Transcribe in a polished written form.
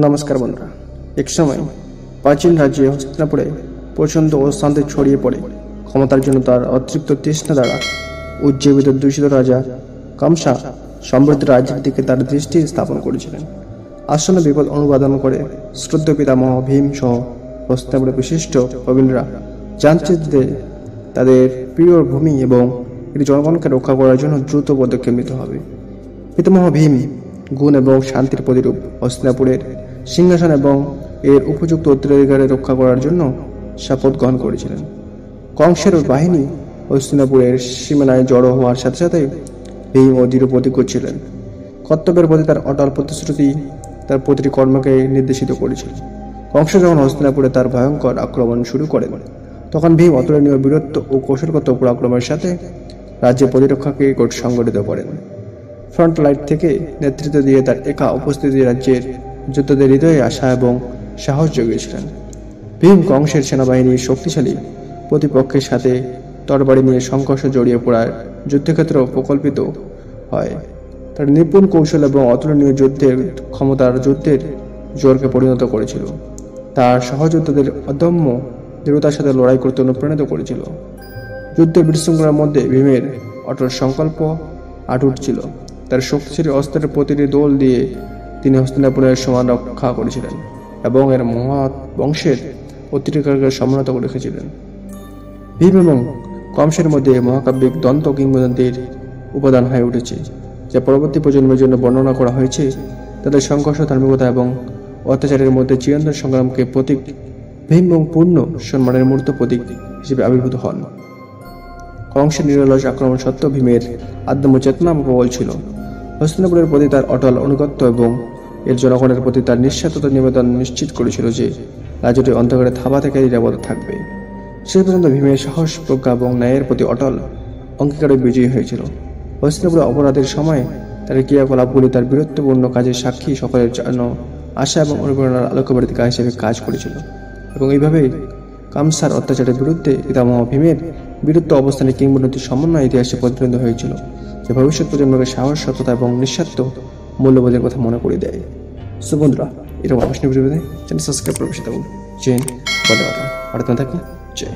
নমস্কার বন্ধুরা। এক সময় প্রাচীন রাজ্যে হস্তিনাপুরে প্রচণ্ড অশান্তি ছড়িয়ে পড়ে। ক্ষমতার জন্য তার অতৃপ্ত তৃষ্ণা দ্বারা উজ্জীবিত দূষিত রাজা কমসা সমৃদ্ধ রাজ্যের দিকে তার দৃষ্টি স্থাপন করেছিলেন। আসন্ন বিপদ অনুবাদন করে শ্রদ্ধেয় পিতামহ ভীম সহ হস্তিনাপুরের বিশিষ্ট প্রবীণরা জানতে যে তাদের প্রিয় ভূমি এবং এর জনগণকে রক্ষা করার জন্য দ্রুত পদক্ষেপ নিতে হবে। পিতামহ ভীম গুণ এবং শান্তির প্রতিরূপ হস্তিনাপুরের সিংহাসন এবং এর উপযুক্ত উত্তরাধিকারে রক্ষা করার জন্য শপথ গ্রহণ করেছিলেন। কংসের বাহিনী হস্তিনাপুরের সীমানায় জড়ো হওয়ার সাথে সাথে ভীম দৃঢ় প্রতিজ্ঞ ছিলেন। কর্তব্যের প্রতি তার অটল প্রতিশ্রুতি তার প্রতিটি কর্মকে নির্দেশিত করেছিল। কংস যখন হস্তিনাপুরে তার ভয়ঙ্কর আক্রমণ শুরু করেন, তখন ভীম অতুলনীয় বীরত্ব ও কৌশলগত পরাক্রমের সাথে রাজ্যের প্রতিরক্ষাকে সংগঠিত করেন। ফ্রন্ট লাইন থেকে নেতৃত্ব দিয়ে তার একা উপস্থিতি রাজ্যের যোদ্ধাদের হৃদয়ে আশা এবং সাহস জুগিয়েছিলেন। ভীম কংসের সেনাবাহিনীর শক্তিশালী প্রতিপক্ষের সাথে তরবারি নিয়ে সংঘর্ষে জড়িয়ে পড়ার যুদ্ধক্ষেত্র প্রকল্পিত হয়। তার নিপুণ কৌশল এবং অতুলনীয় যুদ্ধের ক্ষমতার যুদ্ধের জোরকে পরিণত করেছিল। তার সহযোদ্ধাদের অদম্য দৃঢ়তার সাথে লড়াই করতে অনুপ্রাণিত করেছিল। যুদ্ধের বিশৃঙ্খলার মধ্যে ভীমের অটল সংকল্প আটুট ছিল। তার শক্তিশালী অস্ত্রের প্রতিটি দোল দিয়ে তিনি হস্তিনাপুরের সমান রক্ষা করেছিলেন এবং এর মহৎ বংশের অতিরিক্তকে সমুন্নত করে রেখেছিলেন। ভীম এবং কংসের মধ্যে মহাকাব্যিক দ্বন্দ্ব কিংবদন্তির উপাদান হয়ে উঠেছে, যা পরবর্তী প্রজন্মের জন্য বর্ণনা করা হয়েছে। তাদের সংঘর্ষ, ধার্মিকতা এবং অত্যাচারের মধ্যে চিরন্তন সংগ্রামকে প্রতীক ভীম এবং পূর্ণ সম্মানের মূর্ত প্রতীক হিসেবে আবির্ভূত হন। কংসের নিরলস আক্রমণ সত্ত্বেও ভীমের আদম্য চেতনা প্রবল ছিল। হস্তিনাপুরের প্রতি তার অটল আনুগত্য এবং এর জনগণের প্রতি তার নিঃস্বার্থতা নিবেদন নিশ্চিত করেছিল যে রাজ্যটি অন্ধকারে থাবা থেকে নিরাপদ থাকবে। শেষ পর্যন্ত ভীমের সাহস, প্রজ্ঞা এবং ন্যায়ের প্রতি অটল অঙ্গীকারে বিজয়ী হয়েছিল। হস্তিনাপুরের অপরাধের সময় তার ক্রিয়াকলাপগুলি তার বীরত্বপূর্ণ কাজের সাক্ষী, সকলের জন্য আশা এবং অনুপ্রেরণার আলোকবাতিকা হিসেবে কাজ করেছিল। এবং এইভাবেই কমসার অত্যাচারের বিরুদ্ধে পিতামহ ভীমের বীরত্ব অবস্থানে কিংবদন্তির সমন্বয় ইতিহাসে পরিণত হয়েছিল, যে ভবিষ্যৎ প্রজন্মকে সাহস, সততা এবং নিঃস্বার্থ মূল্যবোধের কথা মনে করে দেয়। সো বন্ধুরা, এরকম অবশ্যই ভিডিও চ্যানেল সাবস্ক্রাইব করে বসে থাকুন। জয় হিন্দ, বন্দে মাতরম। ভারত মাতা কি জয়।